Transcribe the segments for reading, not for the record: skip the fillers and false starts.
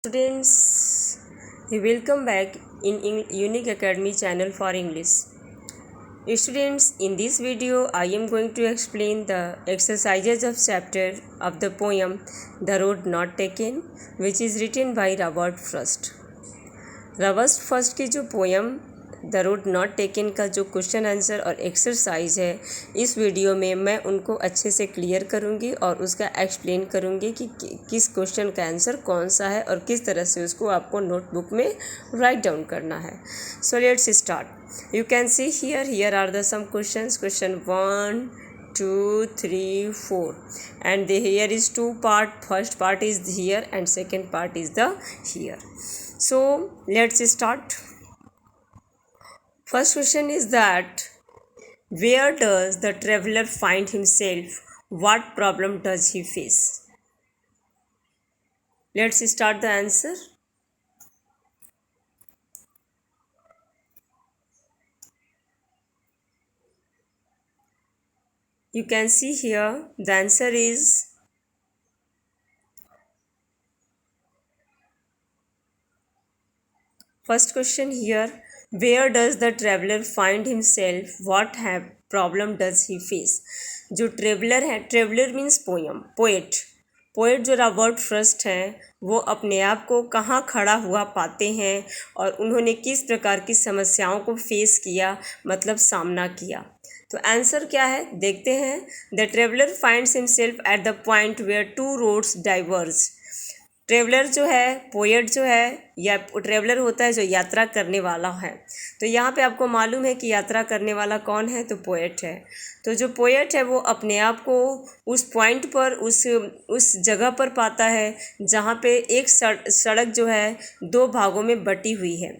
Students, welcome back in Unique Academy channel for English. Students, in this video I am going to explain the exercises of chapter of the poem The Road Not Taken, which is written by Robert Frost. Robert first की जो poem the road not taken का जो question answer और exercise है, इस video में मैं उनको अच्छे से क्लियर करूंगी और उसका एक्सप्लेन करूंगी कि किस क्वेश्चन का आंसर कौन सा है और किस तरह से उसको आपको नोटबुक में राइट डाउन करना है. So let's start. You can see here are the some questions. Question 1 2 3 4 and here is two part. First part is here and second part is the here. So let's start. First question is that where does the traveler find himself? What problem does he face? Let's start the answer. You can see here the answer is first question here. Where does the traveler find himself? What problem does he face? जो traveller है, traveller means poem, poet जो Robert Frost हैं, वो अपने आप को कहाँ खड़ा हुआ पाते हैं और उन्होंने किस प्रकार की समस्याओं को फेस किया, मतलब सामना किया. तो आंसर क्या है देखते हैं. The traveller finds himself at the point where two roads diverge. Traveller जो है, पोएट जो है, या ट्रेवलर होता है जो यात्रा करने वाला है. तो यहाँ पे आपको मालूम है कि यात्रा करने वाला कौन है, तो पोएट है. तो जो पोएट है वो अपने आप को उस पॉइंट पर, उस जगह पर पाता है जहाँ पे एक सड़क जो है दो भागों में बटी हुई है.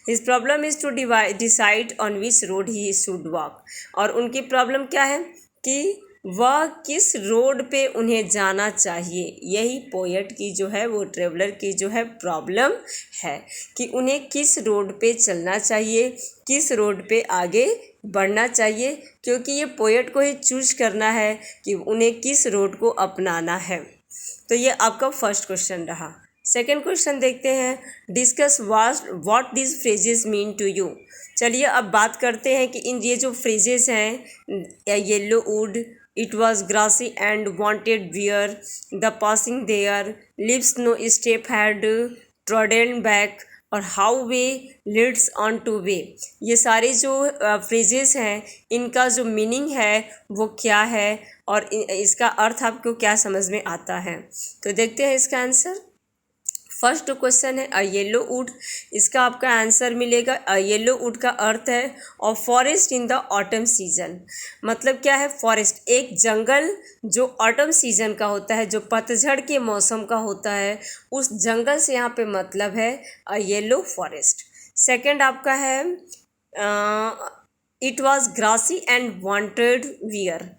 His problem is to decide on which road he should walk. और उनकी प्रॉब्लम क्या है कि वह किस रोड पे उन्हें जाना चाहिए. यही पोएट की जो है, वो ट्रेवलर की जो है प्रॉब्लम है कि उन्हें किस रोड पे चलना चाहिए, किस रोड पे आगे बढ़ना चाहिए, क्योंकि ये पोएट को ही चूज करना है कि उन्हें किस रोड को अपनाना है. तो ये आपका फर्स्ट क्वेश्चन रहा. सेकेंड क्वेश्चन देखते हैं. Discuss what these phrases mean to you. चलिए अब बात करते हैं कि ये जो फ्रेजेस हैं, yellow would, it was grassy and wanted where the passing there, lips no step had trodden back, और how way leads on to way. ये सारे जो फ्रेजेस हैं, इनका जो मीनिंग है वो क्या है और इसका अर्थ आपको क्या समझ में आता है. तो देखते हैं इसका आंसर. फर्स्ट क्वेश्चन है अ येलो वुड. इसका आपका आंसर मिलेगा. अ येलो वुड का अर्थ है और forest in the autumn season. मतलब क्या है, फॉरेस्ट एक जंगल जो ऑटम सीजन का होता है, जो पतझड़ के मौसम का होता है, उस जंगल से यहाँ पे मतलब है अ येलो फॉरेस्ट. सेकंड आपका है it was grassy and wanted wear.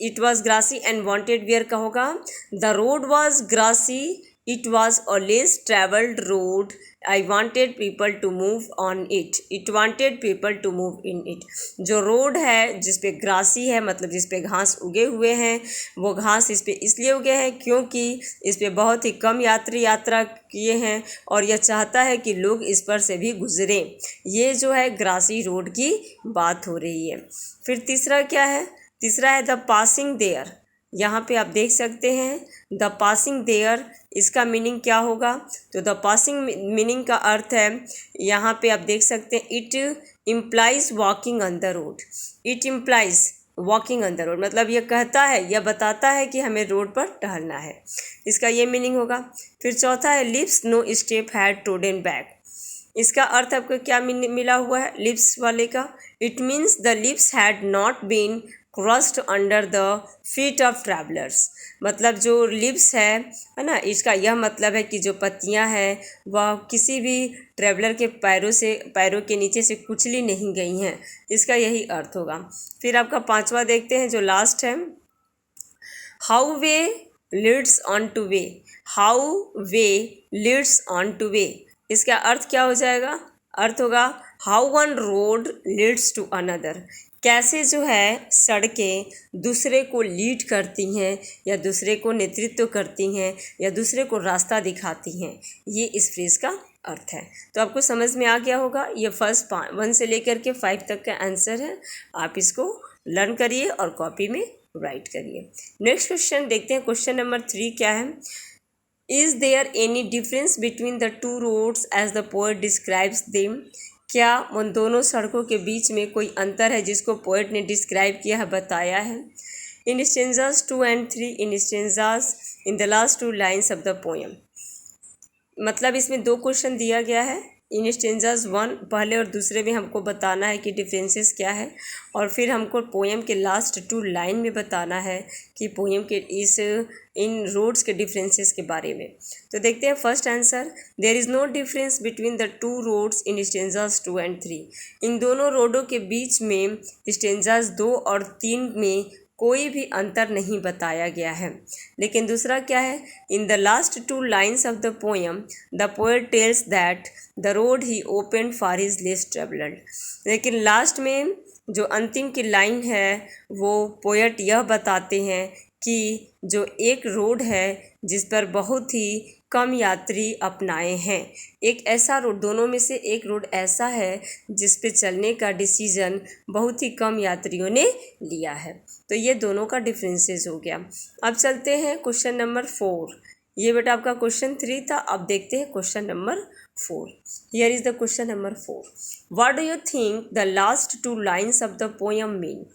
It was grassy and wanted wear का होगा the road was grassy, it was a less traveled road, I wanted people to move on it, it wanted people to move in it. जो road है जिस पे grassy है, मतलब जिस पे घास उगे हुए हैं, वो घास इस पे इसलिए उगे हैं क्योंकि इस पे बहुत ही कम यात्री यात्रा किए हैं और यह चाहता है कि लोग इस पर से भी गुजरें. ये जो है ग्रासी रोड की बात हो रही है. फिर तीसरा क्या है, तीसरा है द पासिंग देयर. यहाँ पे आप देख सकते हैं द पासिंग देयर, इसका मीनिंग क्या होगा. तो द पासिंग मीनिंग का अर्थ है, यहाँ पे आप देख सकते हैं it implies walking on the road. It implies walking on the road, मतलब यह कहता है, यह बताता है कि हमें रोड पर टहलना है. इसका ये मीनिंग होगा. फिर चौथा है leaves no step had trodden back. इसका अर्थ आपको क्या मिला हुआ है लिप्स वाले का. It means the leaves had not been crushed under the feet of travellers. मतलब जो लिप्स है ना, इसका यह मतलब है कि जो पत्तियां हैं वह किसी भी ट्रैवलर के पैरों के नीचे से कुचली नहीं गई हैं. इसका यही अर्थ होगा. फिर आपका पांचवा देखते हैं जो लास्ट है. How way leads on to way. How way leads on to way, इसका अर्थ क्या हो जाएगा. अर्थ होगा how one road leads to another. कैसे जो है सड़कें दूसरे को लीड करती हैं या दूसरे को नेतृत्व करती हैं या दूसरे को रास्ता दिखाती हैं, ये इस फ्रेज का अर्थ है। तो आपको समझ में आ गया होगा। ये फर्स्ट 1 से लेकर के 5 तक का आंसर है। आप इसको लर्न करिए और कॉपी में राइट करिए। नेक्स्ट क्वेश्चन देखते हैं। क्वेश्चन नंबर 3 क्या है? Is there any difference between the two roads as the poet describes them? क्या उन दोनों सड़कों के बीच में कोई अंतर है जिसको पोएट ने डिस्क्राइब किया है, बताया है? In stanzas 2 and 3, in stanzas in the last 2 lines of the poem. मतलब इसमें 2 क्वेश्चन दिया गया है। इन स्टेंजास 1 पहले और दूसरे में हमको बताना है कि डिफरेंसेस क्या है, और फिर हमको पोएम के लास्ट 2 लाइन में बताना है कि पोएम के इन रोड्स के डिफरेंसेस के बारे में। तो देखते हैं first answer. There is no difference between the 2 roads in stanzas 2 and 3। इन दोनों रोडों के बीच में स्टेंजास 2 और 3 में कोई भी अंतर नहीं बताया गया है। लेकिन दूसरा क्या है? In the last 2 lines of the poem the poet tells that the road he open for his less travelled. लेकिन लास्ट में जो अंतिम की लाइन है वो पोएट यह बताते हैं कि जो एक रोड है जिस पर बहुत ही कम यात्री अपनाए हैं, एक ऐसा रोड, दोनों में से एक रोड ऐसा है जिस पे चलने का डिसीजन बहुत ही कम यात्रियों ने लिया है। तो ये दोनों का डिफरेंसेस हो गया। अब चलते हैं क्वेश्चन नंबर 4। ये बेटा आपका क्वेश्चन 3 था। अब देखते हैं question number 4। Here is the question number 4। What do you think the last 2 lines of the poem mean?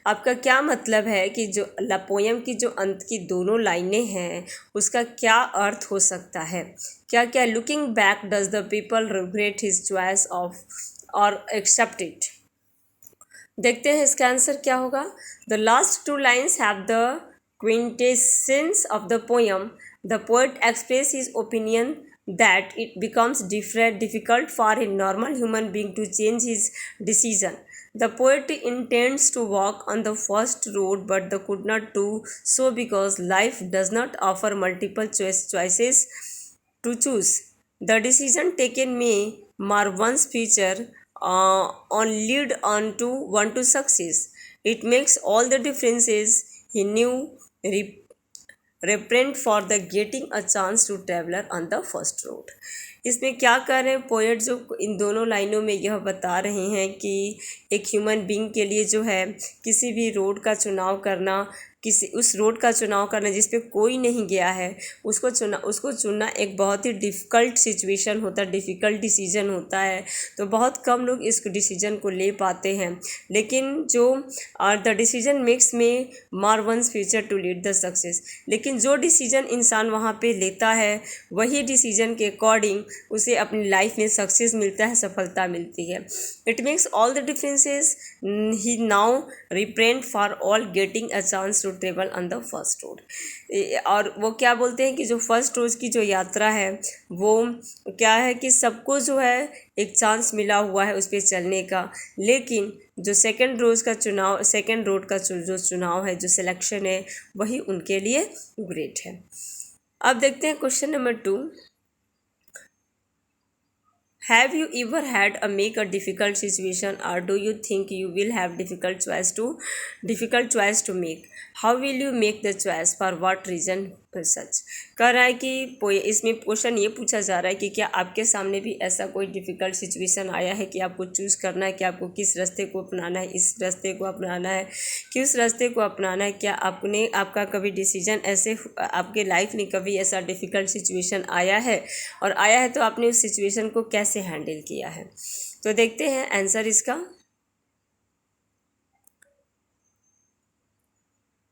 आपका क्या मतलब है कि जो पोएम की जो अंत की दोनों लाइनें हैं उसका क्या अर्थ हो सकता है? क्या क्या looking back does the people regret his choice of और एक्सेप्ट इट? देखते हैं इसका आंसर क्या होगा। The last 2 lines have the quintessence of the poem. The poet express his opinion that it becomes difficult for a normal human being to change his decision. The poet intends to walk on the first road but they could not do so because life does not offer multiple choices to choose. The decision taken may mar one's future on lead on to one to success. It makes all the differences. He knew reprint for the getting a chance to traveler on the first road। इसमें क्या कर रहे हैं poet, जो इन दोनों लाइनों में यह बता रहे हैं कि एक ह्यूमन बीइंग के लिए जो है किसी भी रोड का चुनाव करना, उस रोड का चुनाव करना जिस पे कोई नहीं गया है उसको चुनना एक बहुत ही डिफ़िकल्ट सिचुएशन होता है, डिफ़िकल्ट डिसीजन होता है। तो बहुत कम लोग इस डिसीजन को ले पाते हैं। लेकिन जो द डिसीजन मेक्स में mar one's future to lead the success. लेकिन जो डिसीजन इंसान वहाँ पे लेता है वही डिसीजन के अकॉर्डिंग उसे अपनी लाइफ में सक्सेस मिलता है, सफलता मिलती है। It makes all the differences. He now repent for all getting a chance to travel on the first road. और वो क्या बोलते हैं कि जो फर्स्ट रोज की जो यात्रा है वो क्या है कि सबको जो है एक चांस मिला हुआ है उस पर चलने का, लेकिन जो सेकंड रोड का जो चुनाव है, जो सिलेक्शन है, वही उनके लिए ग्रेट है। अब देखते हैं question number 2। Have you ever had a make a difficult situation, or do you think you will have difficult choice to make? How will you make the choice? For what reason? सच कह रहा है कि इसमें question ये पूछा जा रहा है कि क्या आपके सामने भी ऐसा कोई डिफ़िकल्ट सिचुएशन आया है कि आपको चूज़ करना है कि आपको किस रास्ते को अपनाना है, इस रास्ते को अपनाना है कि उस रास्ते को अपनाना है। क्या आपका कभी डिसीजन ऐसे आपके लाइफ में कभी ऐसा डिफ़िकल्ट सिचुएशन आया है, और आया है तो आपने उस सिचुएशन को कैसे हैंडल किया है? तो देखते हैं आंसर इसका।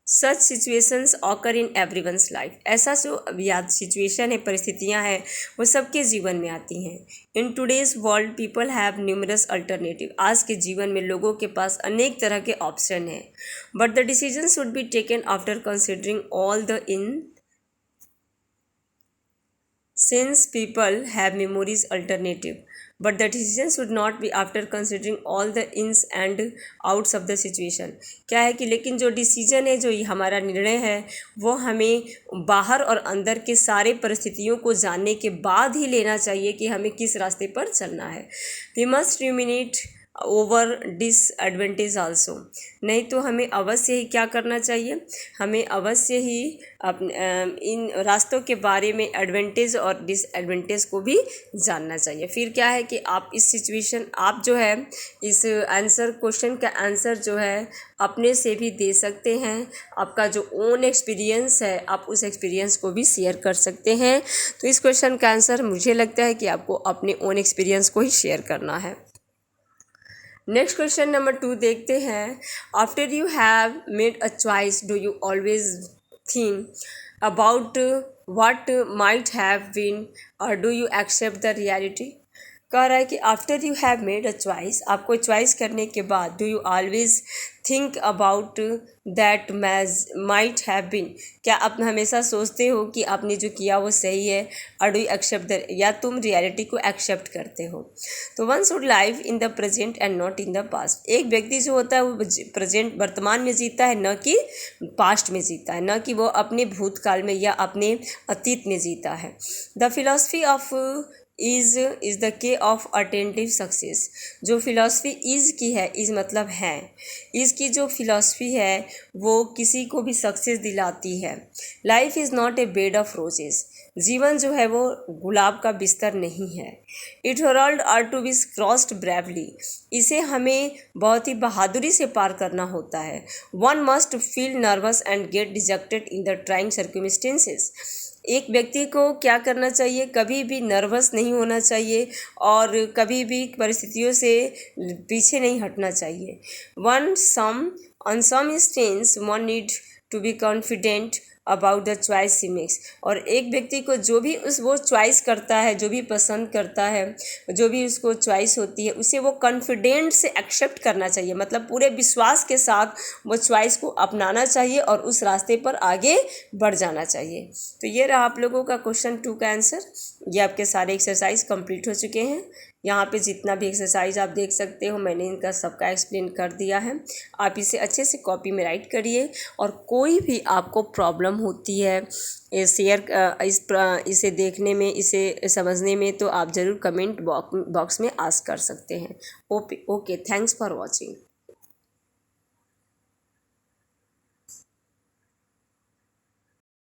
Such situations occur in everyone's life. ऐसा जो सिचुएशन है, परिस्थितियां हैं, वो सबके जीवन में आती हैं। In today's world people have numerous alternative. आज के जीवन में लोगों के पास अनेक तरह के ऑप्शन हैं, but the decision should be taken after considering all the in Since people have memories alternative, but the decision should not be after considering all the ins and outs of the situation। क्या है कि लेकिन जो decision है, जो हमारा निर्णय है, वो हमें बाहर और अंदर के सारे परिस्थितियों को जानने के बाद ही लेना चाहिए कि हमें किस रास्ते पर चलना है। We must ruminate over disadvantage also. नहीं तो हमें अवश्य ही क्या करना चाहिए, हमें अवश्य ही इन रास्तों के बारे में एडवांटेज और डिसएडवांटेज को भी जानना चाहिए। फिर क्या है कि आप इस सिचुएशन, आप जो है इस आंसर, क्वेश्चन का आंसर जो है अपने से भी दे सकते हैं। आपका जो ओन एक्सपीरियंस है, आप उस एक्सपीरियंस को भी शेयर कर सकते हैं। तो इस क्वेश्चन का आंसर मुझे लगता है कि आपको अपने ओन एक्सपीरियंस को ही शेयर करना है। नेक्स्ट क्वेश्चन नंबर 2 देखते हैं। After you have made a choice do you always think about what might have been और do you accept the reality. कह रहा है कि after you have made a choice, आपको चॉइस करने के बाद do you always think about that might have been, क्या आप हमेशा सोचते हो कि आपने जो किया वो सही है, और डू यू एक्सेप्ट द, या तुम रियलिटी को एक्सेप्ट करते हो। तो one should live in the present and not in the past. एक व्यक्ति जो होता है वो प्रेजेंट, वर्तमान में जीता है, न कि पास्ट में जीता है, न कि वो अपने भूतकाल में या अपने अतीत में जीता है। The philosophy of is the के ऑफ अटेंटिव सक्सेस। जो फिलॉसफी इज़ की है, इज़ मतलब है, इज़ की जो फिलॉसफी है वो किसी को भी सक्सेस दिलाती है। Life is not a bed of roses. जीवन जो है वो गुलाब का बिस्तर नहीं है। It hurdles are to be crossed bravely. इसे हमें बहुत ही बहादुरी से पार करना होता है। One must feel nervous and get dejected in the trying circumstances. एक व्यक्ति को क्या करना चाहिए, कभी भी नर्वस नहीं होना चाहिए और कभी भी परिस्थितियों से पीछे नहीं हटना चाहिए। On some instance one need to be confident about the choice he makes. और एक व्यक्ति को जो भी वो चॉइस करता है, जो भी पसंद करता है, जो भी उसको चॉइस होती है, उसे वो कॉन्फिडेंट से एक्सेप्ट करना चाहिए। मतलब पूरे विश्वास के साथ वो चॉइस को अपनाना चाहिए और उस रास्ते पर आगे बढ़ जाना चाहिए। तो ये रहा आप लोगों का क्वेश्चन 2 का आंसर। ये आपके सारे एक्सरसाइज कंप्लीट हो चुके हैं। यहाँ पे जितना भी एक्सरसाइज आप देख सकते हो मैंने इनका सबका एक्सप्लेन कर दिया है। आप इसे अच्छे से कॉपी में राइट करिए, और कोई भी आपको प्रॉब्लम होती है इसे देखने में, इसे समझने में, तो आप ज़रूर कमेंट बॉक्स में आस्क कर सकते हैं। Okay, thanks for watching.